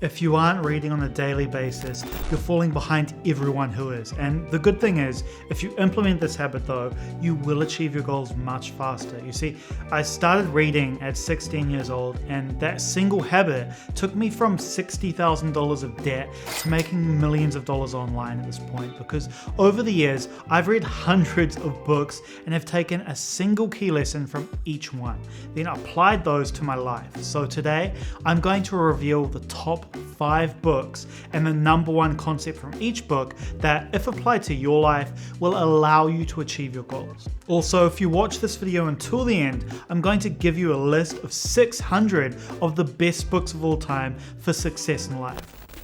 If you aren't reading on a daily basis, you're falling behind everyone who is. And the good thing is, if you implement this habit though, you will achieve your goals much faster. You see, I started reading at 16 years old, and that single habit took me from $60,000 of debt to making millions of dollars online at this point, because over the years, I've read hundreds of books and have taken a single key lesson from each one, then applied those to my life. So today, I'm going to reveal the top 5 books and the number one concept from each book that, if applied to your life, will allow you to achieve your goals. Also, if you watch this video until the end, I'm going to give you a list of 600 of the best books of all time for success in life.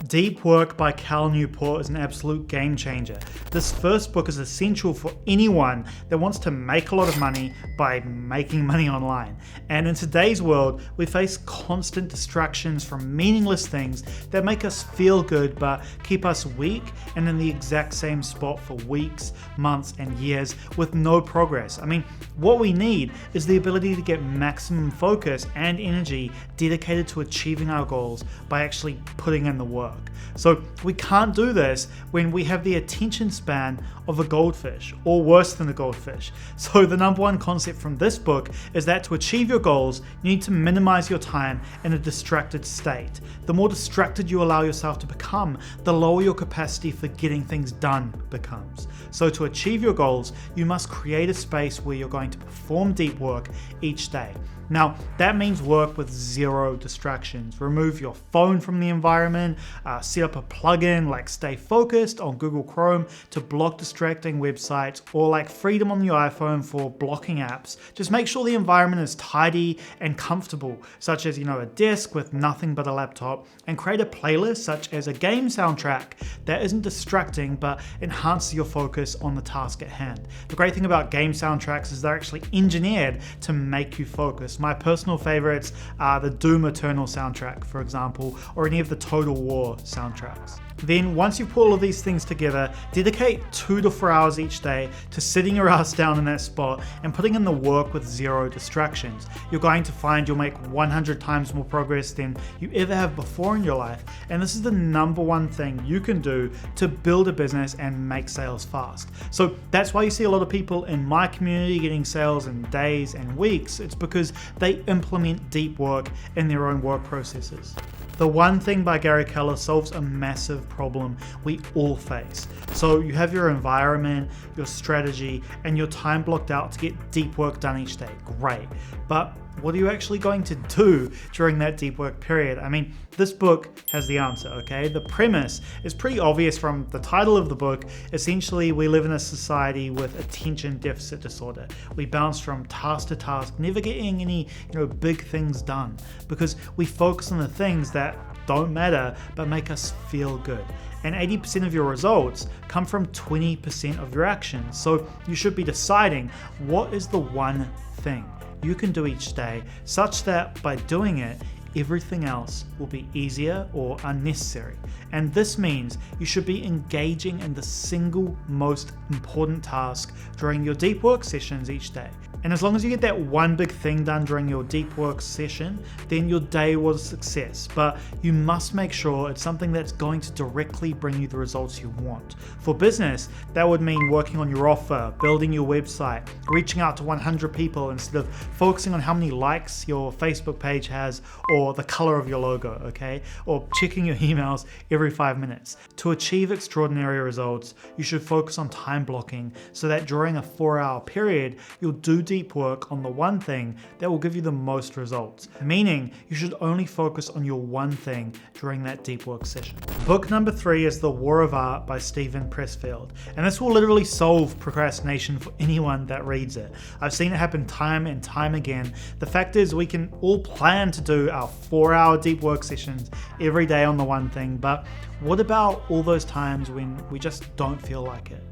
Deep Work by Cal Newport is an absolute game changer. This first book is essential for anyone that wants to make a lot of money by making money online. And in today's world, we face constant distractions from meaningless things that make us feel good but keep us weak and in the exact same spot for weeks, months, and years with no progress. I mean, what we need is the ability to get maximum focus and energy dedicated to achieving our goals by actually putting in the work. So we can't do this when we have the attention span of a goldfish, or worse than a goldfish. So the number one concept from this book is that to achieve your goals, you need to minimize your time in a distracted state. The more distracted you allow yourself to become, the lower your capacity for getting things done becomes. So to achieve your goals, you must create a space where you're going to perform deep work each day. Now, that means work with zero distractions. Remove your phone from the environment, set up a plugin like Stay Focused on Google Chrome to block distracting websites, or like Freedom on your iPhone for blocking apps. Just make sure the environment is tidy and comfortable, such as, a desk with nothing but a laptop, and create a playlist such as a game soundtrack that isn't distracting but enhances your focus on the task at hand. The great thing about game soundtracks is they're actually engineered to make you focus. My personal favorites are the Doom Eternal soundtrack, for example, or any of the Total War soundtracks. Then once you put all of these things together, dedicate 2 to 4 hours each day to sitting your ass down in that spot and putting in the work with zero distractions. You're going to find you'll make 100 times more progress than you ever have before in your life. And this is the number one thing you can do to build a business and make sales fast. So that's why you see a lot of people in my community getting sales in days and weeks. It's because they implement deep work in their own work processes. The One Thing by Gary Keller solves a massive problem we all face. So you have your environment, your strategy, and your time blocked out to get deep work done each day. Great. But what are you actually going to do during that deep work period? I mean, this book has the answer, okay? The premise is pretty obvious from the title of the book. Essentially, we live in a society with attention deficit disorder. We bounce from task to task, never getting any, big things done, because we focus on the things that don't matter but make us feel good. And 80% of your results come from 20% of your actions. So you should be deciding what is the one thing you can do each day, such that by doing it, everything else will be easier or unnecessary. And this means you should be engaging in the single most important task during your deep work sessions each day. And as long as you get that one big thing done during your deep work session, then your day was a success. But you must make sure it's something that's going to directly bring you the results you want. For business, that would mean working on your offer, building your website, reaching out to 100 people instead of focusing on how many likes your Facebook page has or the color of your logo, okay? Or checking your emails every 5 minutes. To achieve extraordinary results, you should focus on time blocking so that during a 4-hour period, you'll do deep work on the one thing that will give you the most results, meaning you should only focus on your one thing during that deep work session. Book number 3 is The War of Art by Steven Pressfield, and this will literally solve procrastination for anyone that reads it. I've seen it happen time and time again. The fact is, we can all plan to do our 4-hour deep work sessions every day on the one thing, but what about all those times when we just don't feel like it?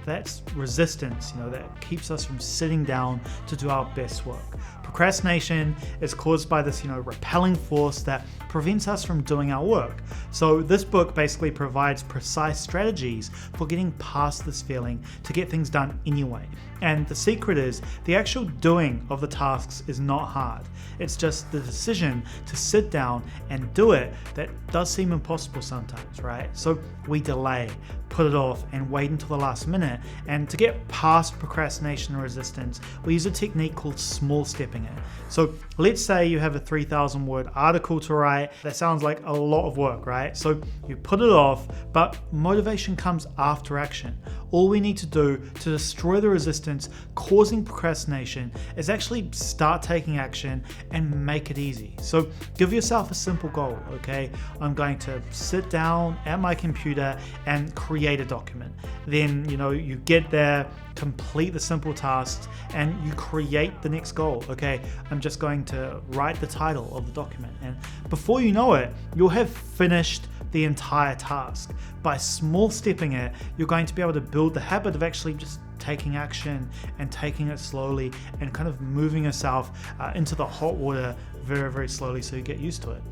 That's resistance, that keeps us from sitting down to do our best work. Procrastination is caused by this, repelling force that prevents us from doing our work. So this book book basically provides precise strategies for getting past this feeling to get things done anyway. And the secret is the actual doing of the tasks is not hard. It's just the decision to sit down and do it that does seem impossible sometimes, right? So we delay, put it off, and wait until the last minute. And to get past procrastination and resistance, we use a technique called small stepping it. So let's say you have a 3,000 word article to write. That sounds like a lot of work, right? So you put it off, but motivation comes after action. All we need to do to destroy the resistance causing procrastination is actually start taking action and make it easy. So give yourself a simple goal, okay? I'm going to sit down at my computer and create a document. Then, you get there, complete the simple tasks, and you create the next goal. Okay, I'm just going to write the title of the document, and before you know it, you'll have finished the entire task. By small stepping it, you're going to be able to build the habit of actually just taking action and taking it slowly and kind of moving yourself into the hot water very, very slowly so you get used to it.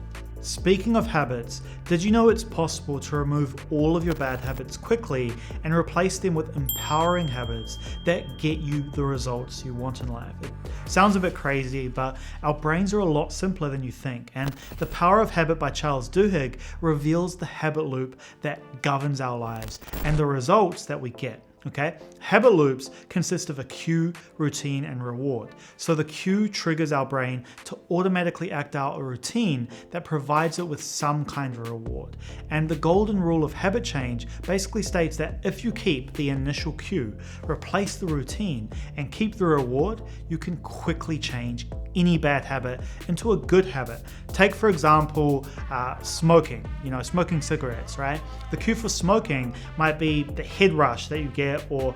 Speaking of habits, did you know it's possible to remove all of your bad habits quickly and replace them with empowering habits that get you the results you want in life? It sounds a bit crazy, but our brains are a lot simpler than you think, and The Power of Habit by Charles Duhigg reveals the habit loop that governs our lives and the results that we get. Okay, habit loops consist of a cue, routine, and reward. So the cue triggers our brain to automatically act out a routine that provides it with some kind of reward. And the golden rule of habit change basically states that if you keep the initial cue, replace the routine, and keep the reward, you can quickly change any bad habit into a good habit. Take, for example, smoking, smoking cigarettes, right? The cue for smoking might be the head rush that you get, or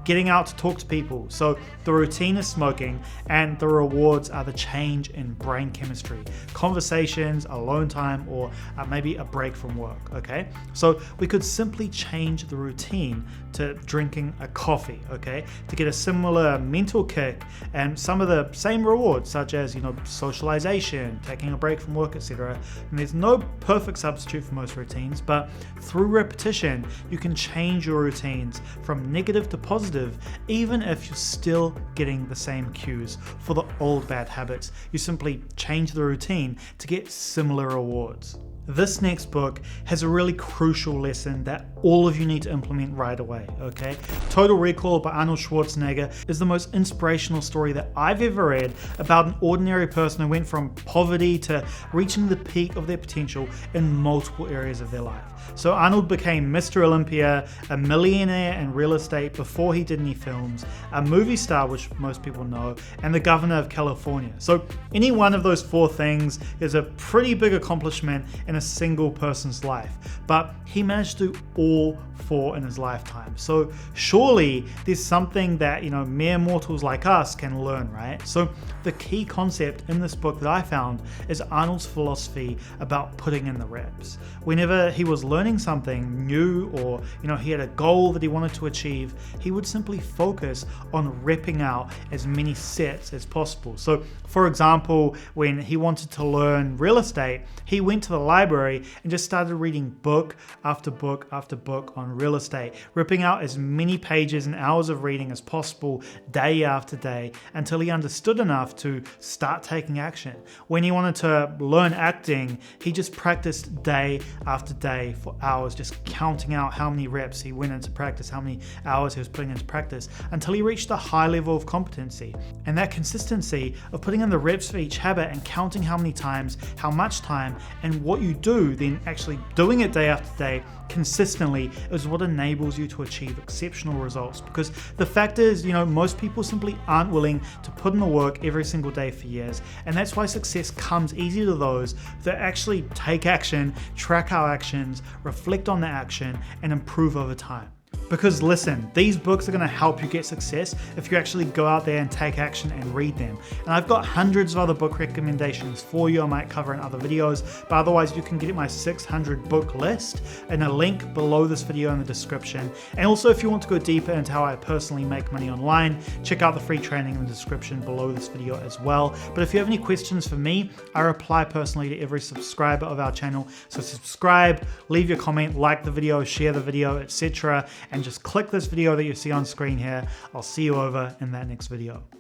getting out to talk to people. So the routine is smoking, and the rewards are the change in brain chemistry, conversations, alone time, or maybe a break from work. Okay, so we could simply change the routine to drinking a coffee, okay, to get a similar mental kick and some of the same rewards, such as socialization, taking a break from work, etc. And there's no perfect substitute for most routines, but through repetition you can change your routines from negative to positive, even if you're still getting the same cues for the old bad habits. You simply change the routine to get similar rewards. This next book has a really crucial lesson that all of you need to implement right away, okay? Total Recall by Arnold Schwarzenegger is the most inspirational story that I've ever read about an ordinary person who went from poverty to reaching the peak of their potential in multiple areas of their life. So Arnold became Mr. Olympia, a millionaire in real estate before he did any films, a movie star, which most people know, and the governor of California. So any one of those four things is a pretty big accomplishment in a single person's life, but he managed to do all four in his lifetime. So surely there's something that mere mortals like us can learn, right? So the key concept in this book that I found is Arnold's philosophy about putting in the reps. Whenever he was learning something new, or he had a goal that he wanted to achieve, he would simply focus on repping out as many sets as possible. So for example, when he wanted to learn real estate, he went to the library and just started reading book after book after book on real estate, ripping out as many pages and hours of reading as possible day after day until he understood enough to start taking action. When he wanted to learn acting, he just practiced day after day for hours, just counting out how many reps he went into practice, how many hours he was putting into practice, until he reached a high level of competency. And that consistency of putting in the reps for each habit and counting how many times, how much time, and what you do, then actually doing it day after day consistently is what enables you to achieve exceptional results. Because the fact is, most people simply aren't willing to put in the work every single day for years, and that's why success comes easy to those that actually take action, track our actions, reflect on the action, and improve over time. Because listen, these books are going to help you get success if you actually go out there and take action and read them. And I've got hundreds of other book recommendations for you I might cover in other videos, but otherwise you can get my 600 book list in a link below this video in the description. And also if you want to go deeper into how I personally make money online, check out the free training in the description below this video as well. But if you have any questions for me, I reply personally to every subscriber of our channel. So subscribe, leave your comment, like the video, share the video, etc. And just click this video that you see on screen here. I'll see you over in that next video.